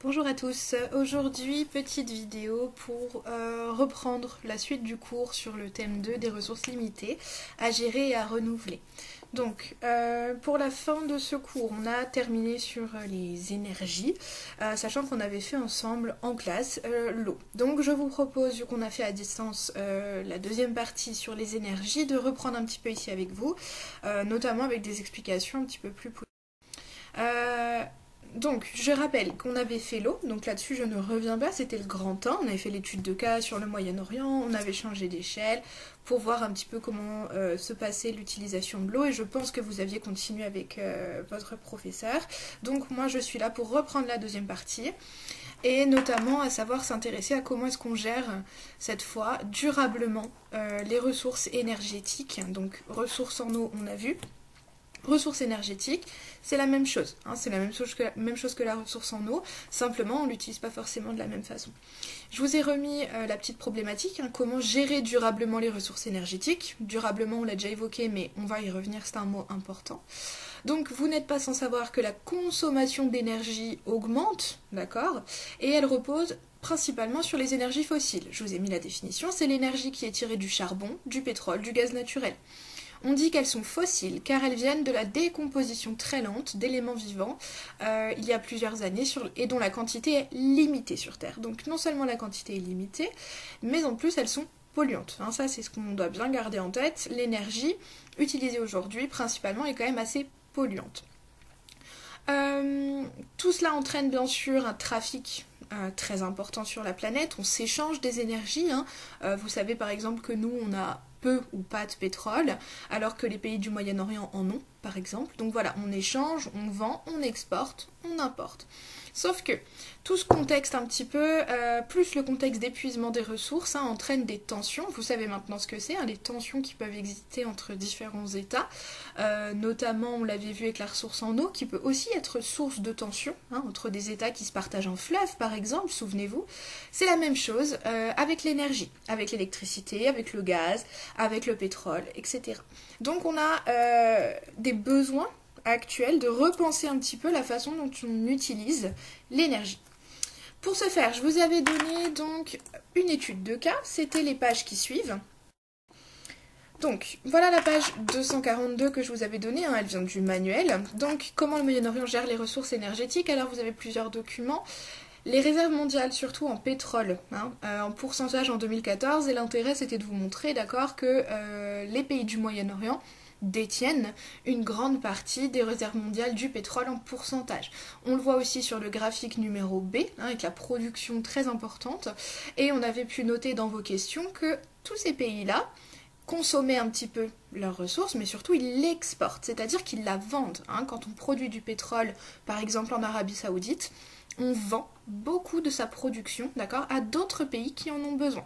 Bonjour à tous, aujourd'hui petite vidéo pour reprendre la suite du cours sur le thème 2 des ressources limitées à gérer et à renouveler. Donc pour la fin de ce cours on a terminé sur les énergies, sachant qu'on avait fait ensemble en classe l'eau. Donc je vous propose, vu qu'on a fait à distance la deuxième partie sur les énergies, de reprendre un petit peu ici avec vous, notamment avec des explications un petit peu plus poussées. Donc, je rappelle qu'on avait fait l'eau, donc là-dessus je ne reviens pas, c'était le grand 1, on avait fait l'étude de cas sur le Moyen-Orient, on avait changé d'échelle pour voir un petit peu comment se passait l'utilisation de l'eau, et je pense que vous aviez continué avec votre professeur. Donc moi je suis là pour reprendre la deuxième partie, et notamment à savoir s'intéresser à comment est-ce qu'on gère cette fois durablement les ressources énergétiques. Donc ressources en eau on a vu. Ressources énergétiques, c'est la même chose, hein, c'est la même chose que la ressource en eau, simplement on ne l'utilise pas forcément de la même façon. Je vous ai remis la petite problématique, hein, comment gérer durablement les ressources énergétiques. Durablement on l'a déjà évoqué, mais on va y revenir, c'est un mot important. Donc vous n'êtes pas sans savoir que la consommation d'énergie augmente, d'accord, et elle repose principalement sur les énergies fossiles. Je vous ai mis la définition, c'est l'énergie qui est tirée du charbon, du pétrole, du gaz naturel. On dit qu'elles sont fossiles car elles viennent de la décomposition très lente d'éléments vivants il y a plusieurs années et dont la quantité est limitée sur Terre. Donc non seulement la quantité est limitée, mais en plus elles sont polluantes. Hein, ça c'est ce qu'on doit bien garder en tête. L'énergie utilisée aujourd'hui principalement est quand même assez polluante. Tout cela entraîne bien sûr un trafic très important sur la planète. On s'échange des énergies. Hein. Vous savez par exemple que nous on a peu ou pas de pétrole, alors que les pays du Moyen-Orient en ont, par exemple. Donc voilà, on échange, on vend, on exporte, on importe. Sauf que tout ce contexte un petit peu, plus le contexte d'épuisement des ressources, hein, entraîne des tensions. Vous savez maintenant ce que c'est, hein, les tensions qui peuvent exister entre différents États. Notamment, on l'avait vu avec la ressource en eau, qui peut aussi être source de tensions, hein, entre des États qui se partagent un fleuve, par exemple, souvenez-vous. C'est la même chose avec l'énergie, avec l'électricité, avec le gaz, avec le pétrole, etc. Donc on a des besoins actuel de repenser un petit peu la façon dont on utilise l'énergie. Pour ce faire, je vous avais donné donc une étude de cas, c'était les pages qui suivent. Donc, voilà la page 242 que je vous avais donnée, hein, elle vient du manuel. Donc, comment le Moyen-Orient gère les ressources énergétiques? Alors, vous avez plusieurs documents. Les réserves mondiales, surtout en pétrole, hein, en pourcentage en 2014, et l'intérêt c'était de vous montrer, d'accord, que les pays du Moyen-Orient détiennent une grande partie des réserves mondiales du pétrole en pourcentage. On le voit aussi sur le graphique numéro B, hein, avec la production très importante, et on avait pu noter dans vos questions que tous ces pays-là consommaient un petit peu leurs ressources, mais surtout ils l'exportent, c'est-à-dire qu'ils la vendent. Hein. Quand on produit du pétrole, par exemple en Arabie Saoudite, on vend beaucoup de sa production, d'accord, à d'autres pays qui en ont besoin.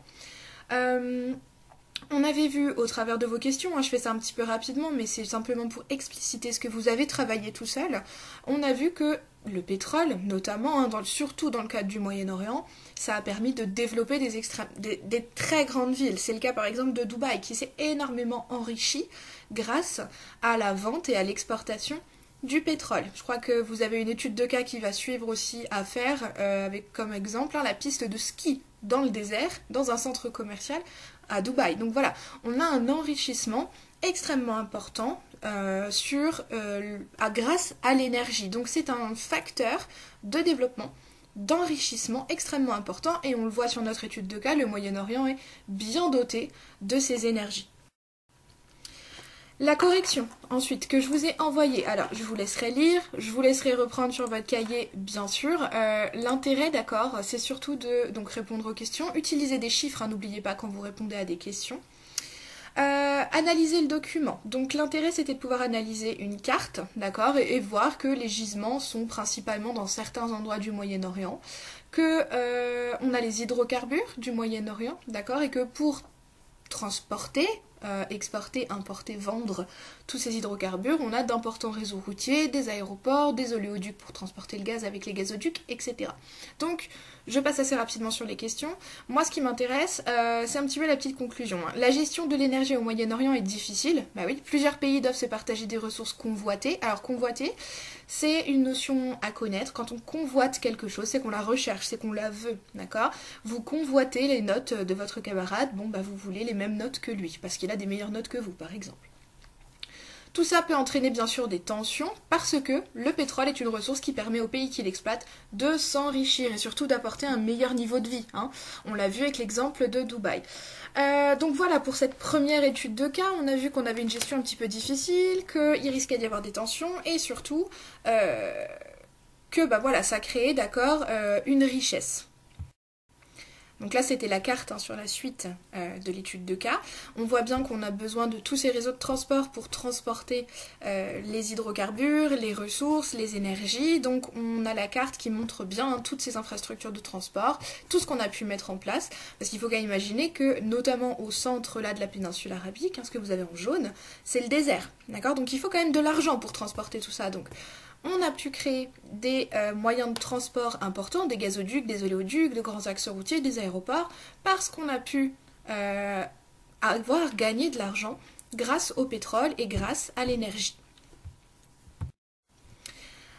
On avait vu au travers de vos questions, hein, je fais ça un petit peu rapidement, mais c'est simplement pour expliciter ce que vous avez travaillé tout seul, on a vu que le pétrole, notamment, hein, surtout dans le cadre du Moyen-Orient, ça a permis de développer des très grandes villes. C'est le cas par exemple de Dubaï, qui s'est énormément enrichi grâce à la vente et à l'exportation du pétrole. Je crois que vous avez une étude de cas qui va suivre aussi à faire, avec comme exemple, hein, la piste de ski dans le désert, dans un centre commercial à Dubaï. Donc voilà, on a un enrichissement extrêmement important grâce à l'énergie. Donc c'est un facteur de développement, d'enrichissement extrêmement important, et on le voit sur notre étude de cas, le Moyen-Orient est bien doté de ces énergies. La correction, ensuite, que je vous ai envoyée. Alors, je vous laisserai lire, je vous laisserai reprendre sur votre cahier, bien sûr. L'intérêt, d'accord, c'est surtout de donc, répondre aux questions. Utilisez des chiffres, hein, n'oubliez pas quand vous répondez à des questions. Analyser le document. Donc, l'intérêt, c'était de pouvoir analyser une carte, d'accord, et voir que les gisements sont principalement dans certains endroits du Moyen-Orient, que on a les hydrocarbures du Moyen-Orient, d'accord, et que pour transporter, exporter, importer, vendre tous ces hydrocarbures, on a d'importants réseaux routiers, des aéroports, des oléoducs pour transporter le gaz avec les gazoducs, etc. Donc, je passe assez rapidement sur les questions. Moi, ce qui m'intéresse, c'est un petit peu la petite conclusion. La gestion de l'énergie au Moyen-Orient est difficile. Bah oui, plusieurs pays doivent se partager des ressources convoitées. Alors, convoiter, c'est une notion à connaître. Quand on convoite quelque chose, c'est qu'on la recherche, c'est qu'on la veut, d'accord? Vous convoitez les notes de votre camarade, bon, bah vous voulez les mêmes notes que lui, parce qu'il a des meilleures notes que vous, par exemple. Tout ça peut entraîner bien sûr des tensions parce que le pétrole est une ressource qui permet aux pays qui l'exploitent de s'enrichir et surtout d'apporter un meilleur niveau de vie. Hein. On l'a vu avec l'exemple de Dubaï. Donc voilà, pour cette première étude de cas, on a vu qu'on avait une gestion un petit peu difficile, qu'il risquait d'y avoir des tensions et surtout que bah voilà, ça créait d'accord une richesse. Donc là, c'était la carte hein, sur la suite de l'étude de cas. On voit bien qu'on a besoin de tous ces réseaux de transport pour transporter les hydrocarbures, les ressources, les énergies. Donc on a la carte qui montre bien hein, toutes ces infrastructures de transport, tout ce qu'on a pu mettre en place. Parce qu'il faut quand même imaginer que, notamment au centre là, de la péninsule arabique, hein, ce que vous avez en jaune, c'est le désert. D'accord ? Donc il faut quand même de l'argent pour transporter tout ça. Donc on a pu créer des moyens de transport importants, des gazoducs, des oléoducs, de grands axes routiers, des aéroports, parce qu'on a pu avoir gagné de l'argent grâce au pétrole et grâce à l'énergie.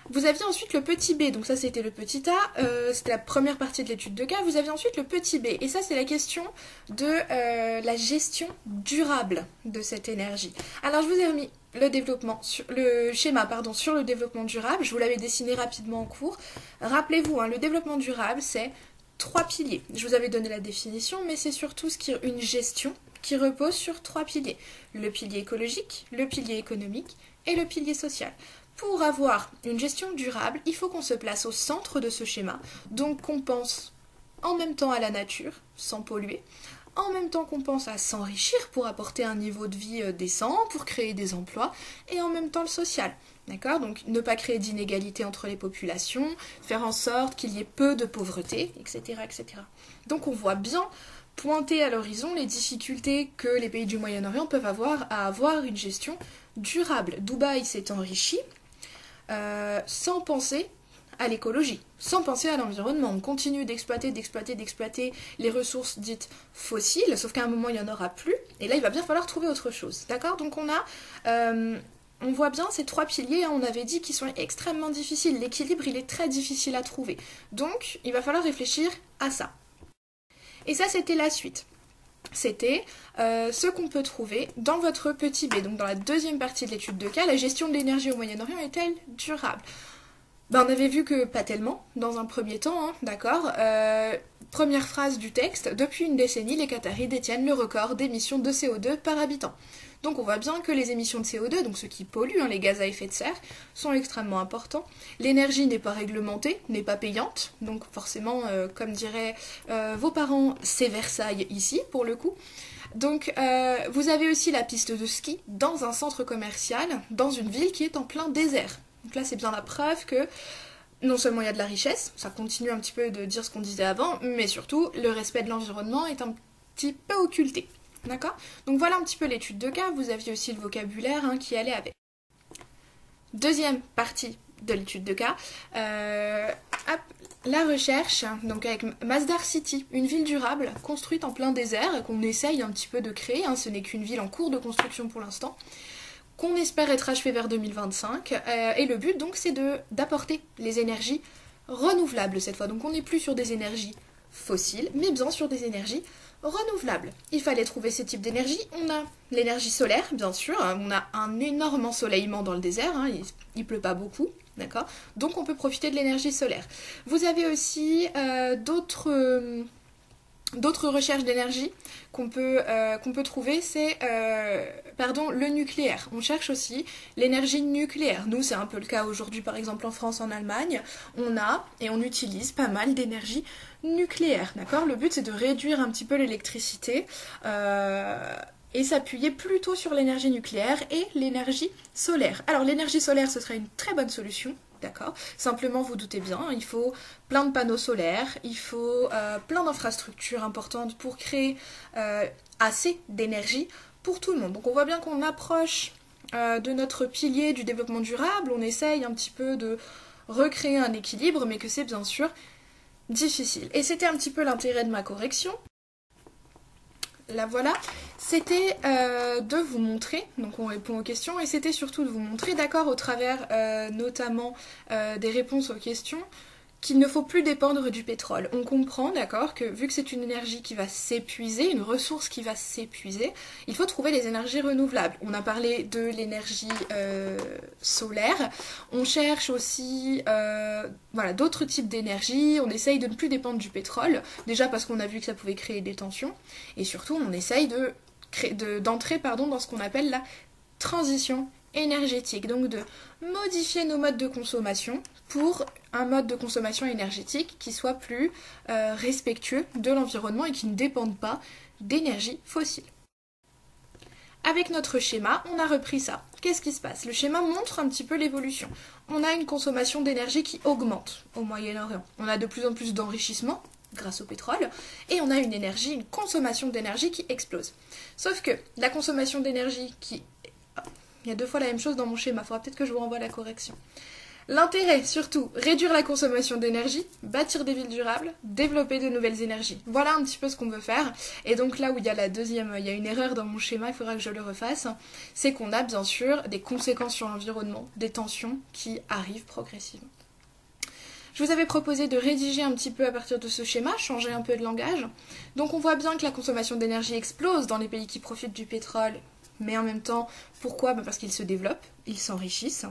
Vous aviez ensuite le petit b, donc ça c'était le petit a, c'était la première partie de l'étude de cas. Vous aviez ensuite le petit b, et ça c'est la question de la gestion durable de cette énergie. Alors je vous ai remis le schéma sur le développement durable, je vous l'avais dessiné rapidement en cours. Rappelez-vous, hein, le développement durable c'est 3 piliers. Je vous avais donné la définition, mais c'est surtout une gestion qui repose sur 3 piliers. Le pilier écologique, le pilier économique et le pilier social. Pour avoir une gestion durable, il faut qu'on se place au centre de ce schéma, donc qu'on pense en même temps à la nature, sans polluer, en même temps qu'on pense à s'enrichir pour apporter un niveau de vie décent, pour créer des emplois, et en même temps le social. D'accord ? Donc ne pas créer d'inégalité entre les populations, faire en sorte qu'il y ait peu de pauvreté, etc., etc. Donc on voit bien pointer à l'horizon les difficultés que les pays du Moyen-Orient peuvent avoir à avoir une gestion durable. Dubaï s'est enrichi sans penser à l'écologie, sans penser à l'environnement. On continue d'exploiter les ressources dites fossiles, sauf qu'à un moment il n'y en aura plus, et là il va bien falloir trouver autre chose. D'accord ? Donc on voit bien ces 3 piliers, hein, on avait dit qu'ils sont extrêmement difficiles, l'équilibre il est très difficile à trouver. Donc il va falloir réfléchir à ça. Et ça c'était la suite. C'était ce qu'on peut trouver dans votre petit b. Donc dans la deuxième partie de l'étude de cas, la gestion de l'énergie au Moyen-Orient est-elle durable ? Ben, on avait vu que pas tellement, dans un premier temps, hein, d'accord. Première phrase du texte, depuis une décennie, les Qataris détiennent le record d'émissions de CO2 par habitant. Donc on voit bien que les émissions de CO2, donc ce qui pollue, hein, les gaz à effet de serre, sont extrêmement importants. L'énergie n'est pas réglementée, n'est pas payante, donc forcément, comme diraient vos parents, c'est Versailles ici, pour le coup. Donc vous avez aussi la piste de ski dans un centre commercial, dans une ville qui est en plein désert. Donc là c'est bien la preuve que non seulement il y a de la richesse, ça continue un petit peu de dire ce qu'on disait avant, mais surtout le respect de l'environnement est un petit peu occulté. D'accord ? Donc voilà un petit peu l'étude de cas, vous aviez aussi le vocabulaire hein, qui allait avec. Deuxième partie de l'étude de cas, la recherche, donc avec Masdar City, une ville durable construite en plein désert, qu'on essaye un petit peu de créer, hein, ce n'est qu'une ville en cours de construction pour l'instant, qu'on espère être achevée vers 2025, et le but donc c'est d'apporter les énergies renouvelables cette fois, donc on n'est plus sur des énergies fossiles, mais bien sur des énergies renouvelables. Il fallait trouver ces types d'énergie. On a l'énergie solaire, bien sûr. On a un énorme ensoleillement dans le désert. Hein, il pleut pas beaucoup, d'accord. Donc on peut profiter de l'énergie solaire. Vous avez aussi d'autres recherches d'énergie qu'on peut trouver, c'est le nucléaire. On cherche aussi l'énergie nucléaire. Nous, c'est un peu le cas aujourd'hui, par exemple en France, en Allemagne. On a et on utilise pas mal d'énergie nucléaire, d'accord ? Le but, c'est de réduire un petit peu l'électricité et s'appuyer plutôt sur l'énergie nucléaire et l'énergie solaire. Alors, l'énergie solaire, ce serait une très bonne solution. D'accord. Simplement, vous doutez bien, il faut plein de panneaux solaires, il faut plein d'infrastructures importantes pour créer assez d'énergie pour tout le monde. Donc on voit bien qu'on approche de notre pilier du développement durable, on essaye un petit peu de recréer un équilibre, mais que c'est bien sûr difficile. Et c'était un petit peu l'intérêt de ma correction. La voilà, c'était de vous montrer, donc on répond aux questions, et c'était surtout de vous montrer, d'accord, au travers notamment des réponses aux questions, qu'il ne faut plus dépendre du pétrole. On comprend, d'accord, que vu que c'est une énergie qui va s'épuiser, une ressource qui va s'épuiser, il faut trouver les énergies renouvelables. On a parlé de l'énergie solaire, on cherche aussi voilà, d'autres types d'énergie, on essaye de ne plus dépendre du pétrole, déjà parce qu'on a vu que ça pouvait créer des tensions, et surtout on essaye d'entrer dans ce qu'on appelle la transition énergétique, donc de modifier nos modes de consommation pour un mode de consommation énergétique qui soit plus respectueux de l'environnement et qui ne dépende pas d'énergie fossile. Avec notre schéma, on a repris ça. Qu'est-ce qui se passe? Le schéma montre un petit peu l'évolution. On a une consommation d'énergie qui augmente au Moyen-Orient. On a de plus en plus d'enrichissement grâce au pétrole, et on a une consommation d'énergie qui explose. Sauf que la consommation d'énergie qui... Il y a 2 fois la même chose dans mon schéma, il faudra peut-être que je vous renvoie la correction. L'intérêt, surtout, réduire la consommation d'énergie, bâtir des villes durables, développer de nouvelles énergies. Voilà un petit peu ce qu'on veut faire. Et donc là où il y a il y a une erreur dans mon schéma, il faudra que je le refasse, c'est qu'on a bien sûr des conséquences sur l'environnement, des tensions qui arrivent progressivement. Je vous avais proposé de rédiger un petit peu à partir de ce schéma, changer un peu de langage. Donc on voit bien que la consommation d'énergie explose dans les pays qui profitent du pétrole, mais en même temps, pourquoi? Parce qu'ils se développent, ils s'enrichissent.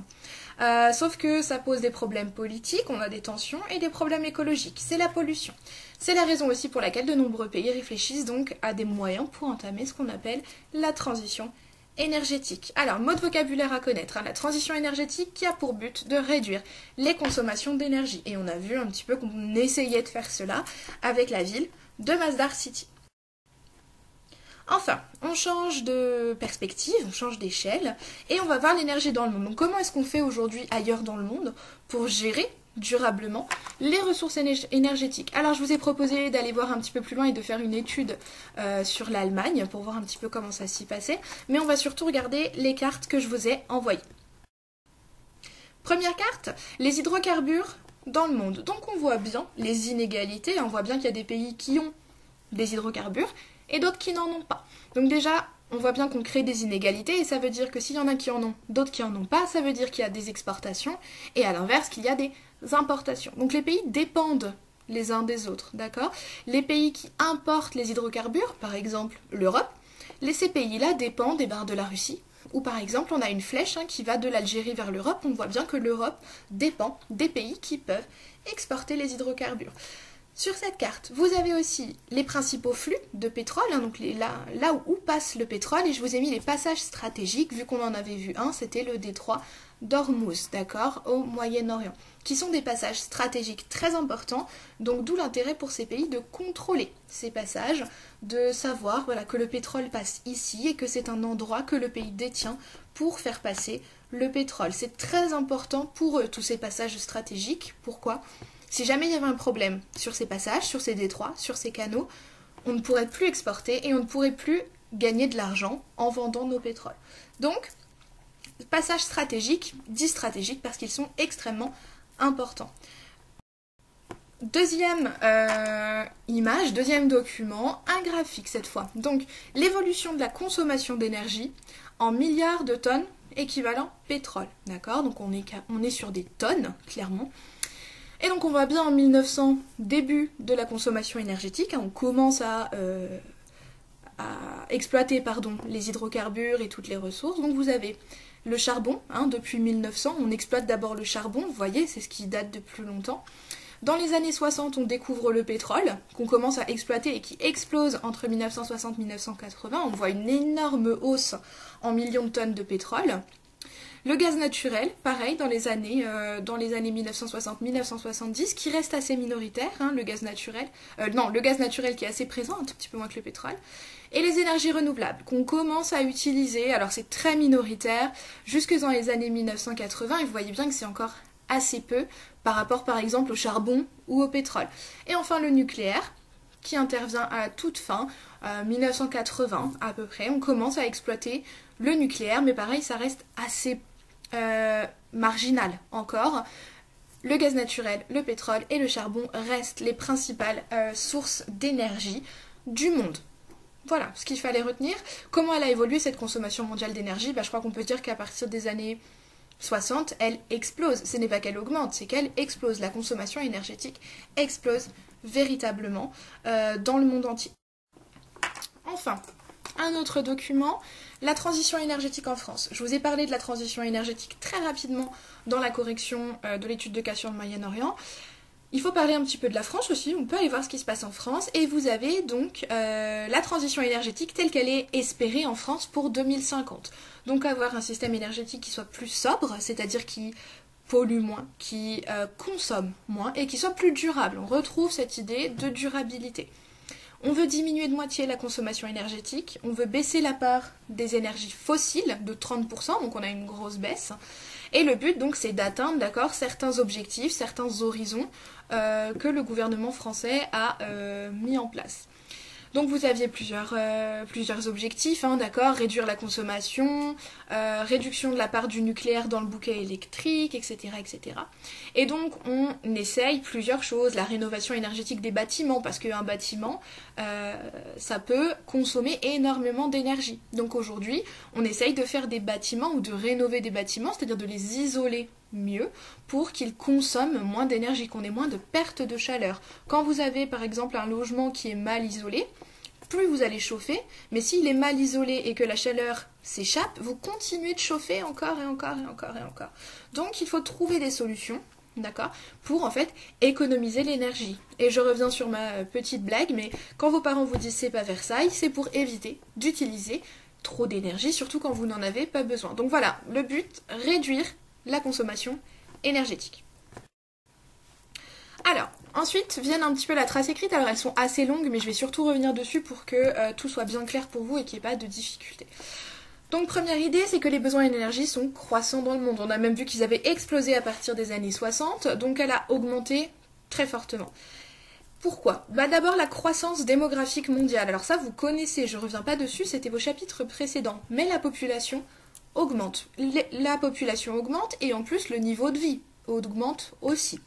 Sauf que ça pose des problèmes politiques, on a des tensions et des problèmes écologiques. C'est la pollution. C'est la raison aussi pour laquelle de nombreux pays réfléchissent donc à des moyens pour entamer ce qu'on appelle la transition énergétique. Alors, mot de vocabulaire à connaître, la transition énergétique qui a pour but de réduire les consommations d'énergie. Et on a vu un petit peu qu'on essayait de faire cela avec la ville de Masdar City. Enfin, on change de perspective, on change d'échelle, et on va voir l'énergie dans le monde. Donc comment est-ce qu'on fait aujourd'hui ailleurs dans le monde pour gérer durablement les ressources énergétiques? Alors je vous ai proposé d'aller voir un petit peu plus loin et de faire une étude sur l'Allemagne pour voir un petit peu comment ça s'y passait, mais on va surtout regarder les cartes que je vous ai envoyées. Première carte, les hydrocarbures dans le monde. Donc on voit bien les inégalités, on voit bien qu'il y a des pays qui ont des hydrocarbures et d'autres qui n'en ont pas. Donc déjà, on voit bien qu'on crée des inégalités, et ça veut dire que s'il y en a qui en ont, d'autres qui en ont pas, ça veut dire qu'il y a des exportations, et à l'inverse, qu'il y a des importations. Donc les pays dépendent les uns des autres, d'accord? Les pays qui importent les hydrocarbures, par exemple l'Europe, ces pays-là dépendent de la Russie, ou par exemple on a une flèche qui va de l'Algérie vers l'Europe, on voit bien que l'Europe dépend des pays qui peuvent exporter les hydrocarbures. Sur cette carte, vous avez aussi les principaux flux de pétrole, donc là où passe le pétrole, et je vous ai mis les passages stratégiques, vu qu'on en avait vu un, c'était le détroit d'Ormuz, d'accord, au Moyen-Orient, qui sont des passages stratégiques très importants, donc d'où l'intérêt pour ces pays de contrôler ces passages, de savoir que le pétrole passe ici et que c'est un endroit que le pays détient pour faire passer le pétrole. C'est très important pour eux, tous ces passages stratégiques. Pourquoi ? Si jamais il y avait un problème sur ces passages, sur ces détroits, sur ces canaux, on ne pourrait plus exporter et on ne pourrait plus gagner de l'argent en vendant nos pétroles. Donc, passages stratégiques, dits stratégiques parce qu'ils sont extrêmement importants. Deuxième image, deuxième document, un graphique cette fois. Donc, l'évolution de la consommation d'énergie en milliards de tonnes équivalent pétrole. D'accord? Donc, on est sur des tonnes, clairement. Et donc on voit bien en 1900, début de la consommation énergétique, on commence à exploiter les hydrocarbures et toutes les ressources. Donc vous avez le charbon, depuis 1900, on exploite d'abord le charbon, vous voyez, c'est ce qui date de plus longtemps. Dans les années 60, on découvre le pétrole, qu'on commence à exploiter et qui explose entre 1960 et 1980. On voit une énorme hausse en millions de tonnes de pétrole. Le gaz naturel, pareil, dans les années 1960-1970, qui reste assez minoritaire, le gaz naturel. Le gaz naturel qui est assez présent, un tout petit peu moins que le pétrole. Et les énergies renouvelables, qu'on commence à utiliser, alors c'est très minoritaire, jusque dans les années 1980, et vous voyez bien que c'est encore assez peu par rapport, par exemple, au charbon ou au pétrole. Et enfin, le nucléaire, qui intervient à toute fin, 1980 à peu près. On commence à exploiter le nucléaire, mais pareil, ça reste assez marginal encore. Le gaz naturel, le pétrole et le charbon restent les principales sources d'énergie du monde. Voilà ce qu'il fallait retenir. Comment elle a évolué cette consommation mondiale d'énergie? Je crois qu'on peut dire qu'à partir des années 60, elle explose. Ce n'est pas qu'elle augmente, c'est qu'elle explose. La consommation énergétique explose véritablement dans le monde entier. Enfin, un autre document, la transition énergétique en France. Je vous ai parlé de la transition énergétique très rapidement dans la correction de l'étude de cas sur le Moyen-Orient. Il faut parler un petit peu de la France aussi, on peut aller voir ce qui se passe en France. Et vous avez donc la transition énergétique telle qu'elle est espérée en France pour 2050. Donc avoir un système énergétique qui soit plus sobre, c'est-à-dire qui pollue moins, qui consomme moins et qui soit plus durable. On retrouve cette idée de durabilité. On veut diminuer de moitié la consommation énergétique, on veut baisser la part des énergies fossiles de 30%, donc on a une grosse baisse. Et le but, donc, c'est d'atteindre, d'accord, certains objectifs, certains horizons que le gouvernement français a mis en place. Donc vous aviez plusieurs objectifs, hein, d'accord, réduire la consommation, réduction de la part du nucléaire dans le bouquet électrique, etc., etc. Et donc on essaye plusieurs choses, la rénovation énergétique des bâtiments, parce qu'un bâtiment, ça peut consommer énormément d'énergie. Donc aujourd'hui, on essaye de faire des bâtiments ou de rénover des bâtiments, c'est-à-dire de les isoler mieux pour qu'ils consomment moins d'énergie, qu'on ait moins de perte de chaleur. Quand vous avez par exemple un logement qui est mal isolé, plus vous allez chauffer, mais s'il est mal isolé et que la chaleur s'échappe, vous continuez de chauffer encore et encore et encore et encore. Donc il faut trouver des solutions, d'accord, pour en fait économiser l'énergie. Et je reviens sur ma petite blague, mais quand vos parents vous disent c'est pas Versailles, c'est pour éviter d'utiliser trop d'énergie, surtout quand vous n'en avez pas besoin. Donc voilà, le but, réduire la consommation énergétique. Alors, ensuite viennent un petit peu la trace écrite. Alors elles sont assez longues, mais je vais surtout revenir dessus pour que tout soit bien clair pour vous et qu'il n'y ait pas de difficultés. Donc première idée, c'est que les besoins d'énergie sont croissants dans le monde. On a même vu qu'ils avaient explosé à partir des années 60, donc elle a augmenté très fortement. Pourquoi? D'abord la croissance démographique mondiale. Alors ça vous connaissez, je ne reviens pas dessus, c'était vos chapitres précédents. Mais la population augmente. La population augmente et en plus le niveau de vie augmente aussi.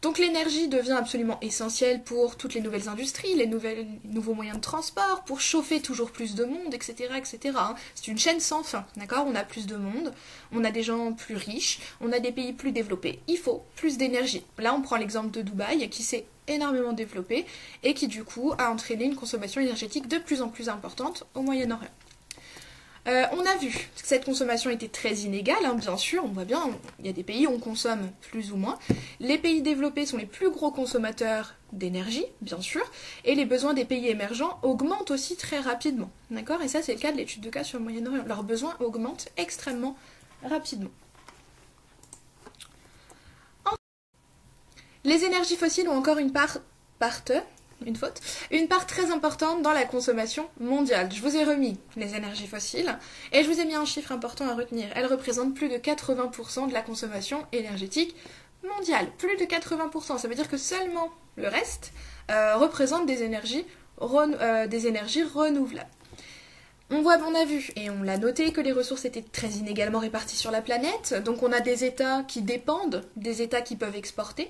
Donc l'énergie devient absolument essentielle pour toutes les nouvelles industries, les nouveaux moyens de transport, pour chauffer toujours plus de monde, etc. etc. C'est une chaîne sans fin, d'accord? On a plus de monde, on a des gens plus riches, on a des pays plus développés. Il faut plus d'énergie. Là, on prend l'exemple de Dubaï qui s'est énormément développé et qui du coup a entraîné une consommation énergétique de plus en plus importante au Moyen-Orient. On a vu que cette consommation était très inégale, hein, bien sûr, on voit bien, il y a des pays où on consomme plus ou moins. Les pays développés sont les plus gros consommateurs d'énergie, bien sûr, et les besoins des pays émergents augmentent aussi très rapidement, d'accord? Et ça, c'est le cas de l'étude de cas sur le Moyen-Orient. Leurs besoins augmentent extrêmement rapidement. Les énergies fossiles ont encore une part très importante dans la consommation mondiale. Je vous ai remis les énergies fossiles et je vous ai mis un chiffre important à retenir. Elles représentent plus de 80% de la consommation énergétique mondiale. Plus de 80%, ça veut dire que seulement le reste représente des énergies renouvelables. On a vu, et on l'a noté, que les ressources étaient très inégalement réparties sur la planète. Donc on a des États qui dépendent, des États qui peuvent exporter.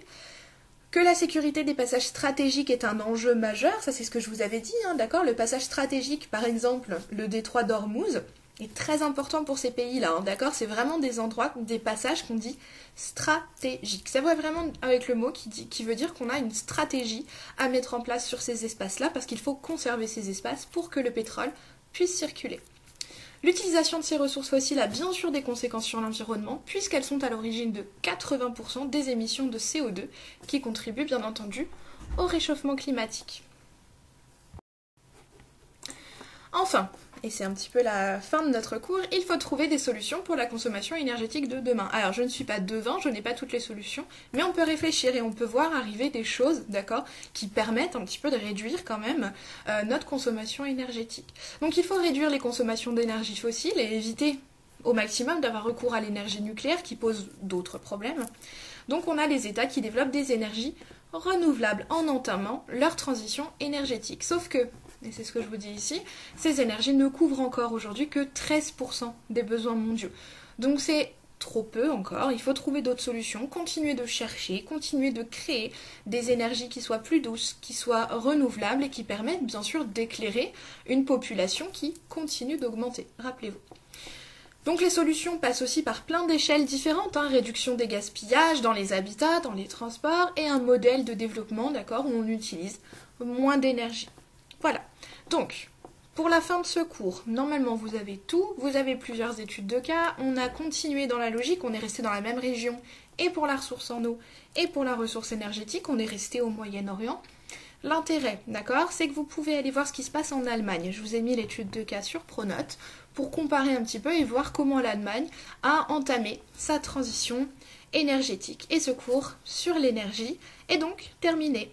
Que la sécurité des passages stratégiques est un enjeu majeur, ça c'est ce que je vous avais dit, hein, d'accord? Le passage stratégique, par exemple, le détroit d'Ormuz, est très important pour ces pays-là, hein, d'accord? C'est vraiment des endroits, des passages qu'on dit stratégiques. Ça va vraiment avec le mot qui veut dire qu'on a une stratégie à mettre en place sur ces espaces-là, parce qu'il faut conserver ces espaces pour que le pétrole puisse circuler. L'utilisation de ces ressources fossiles a bien sûr des conséquences sur l'environnement, puisqu'elles sont à l'origine de 80% des émissions de CO2, qui contribuent bien entendu au réchauffement climatique. Enfin, et c'est un petit peu la fin de notre cours, il faut trouver des solutions pour la consommation énergétique de demain. Alors je ne suis pas devin, je n'ai pas toutes les solutions, mais on peut réfléchir et on peut voir arriver des choses, d'accord, qui permettent un petit peu de réduire quand même notre consommation énergétique. Donc il faut réduire les consommations d'énergie fossile et éviter au maximum d'avoir recours à l'énergie nucléaire qui pose d'autres problèmes. Donc on a les États qui développent des énergies renouvelables en entamant leur transition énergétique. Sauf que, et c'est ce que je vous dis ici, ces énergies ne couvrent encore aujourd'hui que 13% des besoins mondiaux. Donc c'est trop peu encore, il faut trouver d'autres solutions, continuer de chercher, continuer de créer des énergies qui soient plus douces, qui soient renouvelables et qui permettent bien sûr d'éclairer une population qui continue d'augmenter, rappelez-vous. Donc les solutions passent aussi par plein d'échelles différentes, réduction des gaspillages dans les habitats, dans les transports et un modèle de développement, d'accord, où on utilise moins d'énergie. Voilà, donc pour la fin de ce cours, normalement vous avez tout, vous avez plusieurs études de cas, on a continué dans la logique, on est resté dans la même région et pour la ressource en eau et pour la ressource énergétique, on est resté au Moyen-Orient. L'intérêt, d'accord, c'est que vous pouvez aller voir ce qui se passe en Allemagne. Je vous ai mis l'étude de cas sur Pronote pour comparer un petit peu et voir comment l'Allemagne a entamé sa transition énergétique. Et ce cours sur l'énergie est donc terminé.